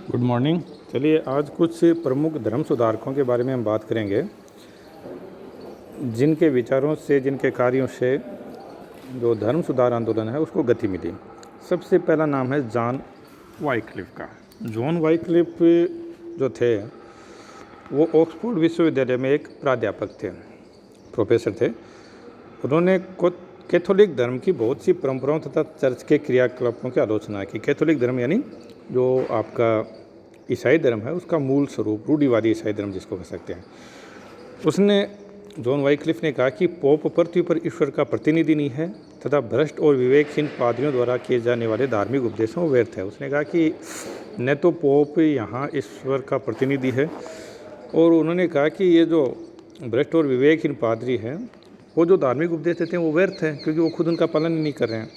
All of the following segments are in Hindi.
Good morning. चलिए आज कुछ प्रमुख धर्म सुधारकों के बारे में हम बात करेंगे, जिनके विचारों से, जिनके कार्यों से जो धर्म सुधार आंदोलन है उसको गति मिली। सबसे पहला नाम है जॉन वाइक्लिफ का। जॉन वाइक्लिफ जो थे वो ऑक्सफोर्ड विश्वविद्यालय में एक प्राध्यापक थे, प्रोफेसर थे। उन्होंने कैथोलिक धर्म की बहुत सी परंपराओं तथा चर्च के क्रियाकलापों की आलोचना की। कैथोलिक धर्म यानी जो आपका ईसाई धर्म है उसका मूल स्वरूप, रूढ़िवादी ईसाई धर्म जिसको कह सकते हैं। उसने जॉन वाइक्लिफ ने कहा कि पोप पृथ्वी पर ईश्वर का प्रतिनिधि नहीं है तथा भ्रष्ट और विवेकहीन पादरियों द्वारा किए जाने वाले धार्मिक उपदेशों व्यर्थ है। उसने कहा कि न तो पोप यहाँ ईश्वर का प्रतिनिधि है, और उन्होंने कहा कि ये जो भ्रष्ट और विवेकहीन पादरी हैं वो जो धार्मिक उपदेश देते हैं वो व्यर्थ है, क्योंकि वो खुद उनका पालन नहीं कर रहे हैं।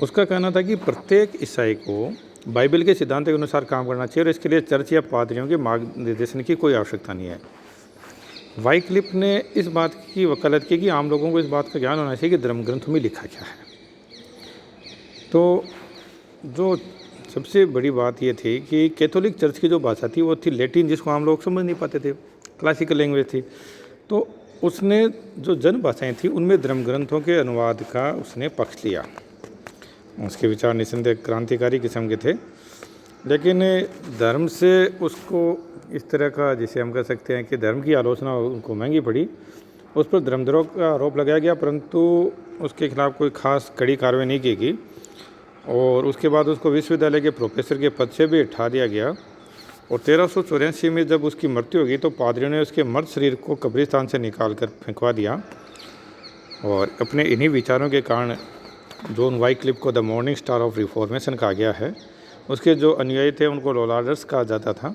उसका कहना था कि प्रत्येक ईसाई को बाइबल के सिद्धांत के अनुसार काम करना चाहिए और इसके लिए चर्च या पादरियों के मार्गदर्शन की कोई आवश्यकता नहीं है। वाइक्लिफ ने इस बात की वकालत की कि आम लोगों को इस बात का ज्ञान होना चाहिए कि धर्म ग्रंथों में लिखा क्या है। तो जो सबसे बड़ी बात ये थी कि कैथोलिक चर्च की जो भाषा थी वो थी लैटिन, जिसको आम लोग समझ नहीं पाते थे, क्लासिकल लैंग्वेज थी। तो उसने जो जन भाषाएँ थी उनमें धर्म ग्रंथों के अनुवाद का उसने पक्ष लिया। उसके विचार निसंदेह क्रांतिकारी किस्म के थे, लेकिन धर्म से उसको इस तरह का, जिसे हम कह सकते हैं कि धर्म की आलोचना उनको महंगी पड़ी। उस पर धर्मद्रोह का आरोप लगाया गया, परंतु उसके खिलाफ कोई खास कड़ी कार्रवाई नहीं की गई। और उसके बाद उसको विश्वविद्यालय के प्रोफेसर के पद से भी हटा दिया गया। और 1384 में जब उसकी मृत्यु हो गई तो पादरियों ने उसके मर्द शरीर को कब्रिस्तान से निकाल कर फेंकवा दिया। और अपने इन्हीं विचारों के कारण जॉन वाइक्लिफ को the morning star of reformation कहा गया है। उसके जो अनुयायी थे उनको लॉलार्डर्स कहा जाता था।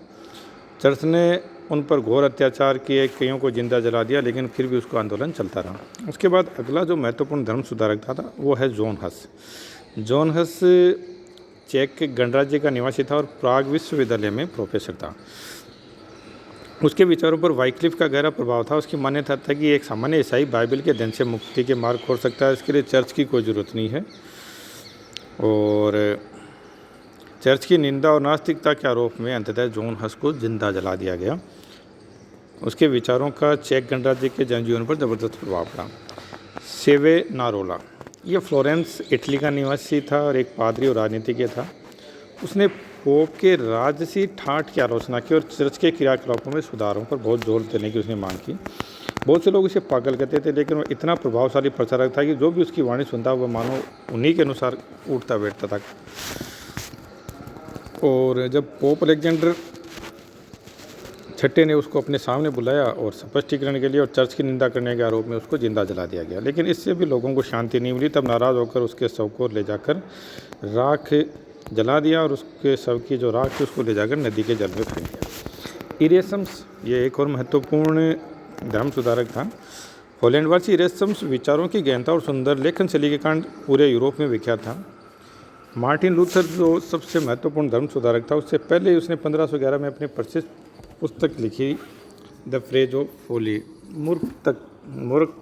चर्च ने उन पर घोर अत्याचार किए, कईयों को जिंदा जला दिया, लेकिन फिर भी उसका आंदोलन चलता रहा। उसके बाद अगला जो महत्वपूर्ण धर्म सुधारक था वो है जॉन हस। जॉन हस चेक के गणराज्य का निवासी था और प्राग विश्वविद्यालय में प्रोफेसर था। उसके विचारों पर वाइक्लिफ का गहरा प्रभाव था। उसकी मान्यता था कि एक सामान्य ईसाई बाइबल के अध्ययन से मुक्ति के मार्ग खोल सकता है, इसके लिए चर्च की कोई ज़रूरत नहीं है। और चर्च की निंदा और नास्तिकता के आरोप में अंततः जॉन हस को जिंदा जला दिया गया। उसके विचारों का चेक गणराज्य के जनजीवन पर ज़बरदस्त प्रभाव पड़ा। सेवेनारोला ये फ्लोरेंस इटली का निवासी था और एक पादरी और राजनीतिज्ञ था। उसने पोप के राजसी ठाठ की आलोचना की और चर्च के क्रियाकलापों में सुधारों पर बहुत जोर देने की उसने मांग की। बहुत से लोग इसे पागल कहते थे, लेकिन वो इतना प्रभावशाली प्रचारक था कि जो भी उसकी वाणी सुनता वह मानो उन्हीं के अनुसार उठता बैठता था। और जब पोप अलेक्जेंडर छठे ने उसको अपने सामने बुलाया और स्पष्टीकरण के लिए और चर्च की निंदा करने के आरोप में उसको जिंदा जला दिया गया, लेकिन इससे भी लोगों को शांति नहीं मिली। तब नाराज़ होकर उसके शव को ले जाकर राख जला दिया और उसके शव की जो राख थी उसको ले जाकर नदी के जल में फेंक दिया। इरेसम्स ये एक और महत्वपूर्ण धर्म सुधारक था। हॉलैंडवासी इरेसम्स विचारों की गहनता और सुंदर लेखन शैली के कारण पूरे यूरोप में विख्यात था। मार्टिन लूथर जो सबसे महत्वपूर्ण धर्म सुधारक था, उससे पहले उसने 1511 में अपनी प्रसिद्ध पुस्तक लिखी द फ्रेज ऑफ फोली, मूर्खत्व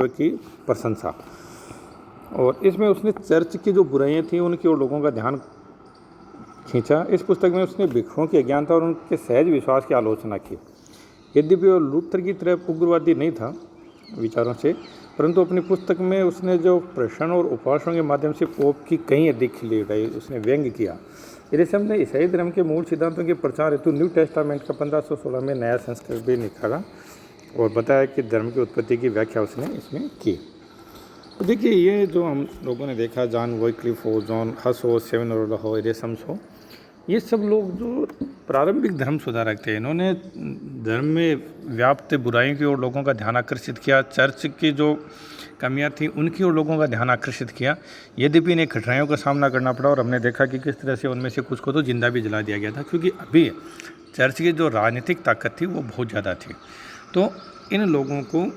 की प्रशंसा। और इसमें उसने चर्च की जो बुराइयां थी उनकी ओर लोगों का ध्यान खींचा। इस पुस्तक में उसने भिक्षुओं की अज्ञानता और उनके सहज विश्वास की आलोचना की। यद्यपि वो लूथर की तरह उग्रवादी नहीं था विचारों से, परंतु अपनी पुस्तक में उसने जो प्रश्न और उपवासों के माध्यम से पोप की कई अधिक खिल्ली उठाई, उसने व्यंग किया। इरेसम ने ईसाई धर्म के मूल सिद्धांतों के प्रचार हेतु न्यू टेस्टामेंट का 1516 में नया संस्करण भी निकाला और बताया कि धर्म की उत्पत्ति की व्याख्या उसने इसमें की। तो देखिए, ये जो हम लोगों ने देखा, जॉन वाइक्लिफ हो, जॉन हस हो, सेवेनारोला हो, इरेसम्स हो, ये सब लोग जो प्रारंभिक धर्म सुधारक थे, इन्होंने धर्म में व्याप्त बुराइयों की ओर लोगों का ध्यान आकर्षित किया। चर्च की जो कमियां थी उनकी ओर लोगों का ध्यान आकर्षित किया। यद्यपि इन्हें कठिनाइयों का सामना करना पड़ा और हमने देखा कि किस तरह से उनमें से कुछ को तो जिंदा भी जला दिया गया था, क्योंकि अभी चर्च की जो राजनीतिक ताकत थी वो बहुत ज़्यादा थी। तो इन लोगों को,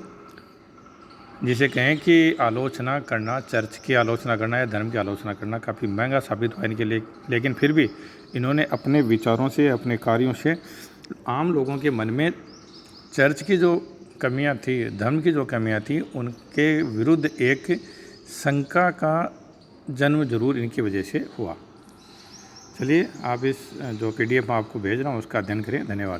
जिसे कहें कि आलोचना करना, चर्च की आलोचना करना या धर्म की आलोचना करना काफ़ी महंगा साबित हुआ इनके लिए, लेकिन फिर भी इन्होंने अपने विचारों से, अपने कार्यों से आम लोगों के मन में चर्च की जो कमियां थी, धर्म की जो कमियां थी, उनके विरुद्ध एक शंका का जन्म जरूर इनकी वजह से हुआ। चलिए आप इस जो PDF मैं आपको भेज रहा हूँ उसका अध्ययन करें। धन्यवाद।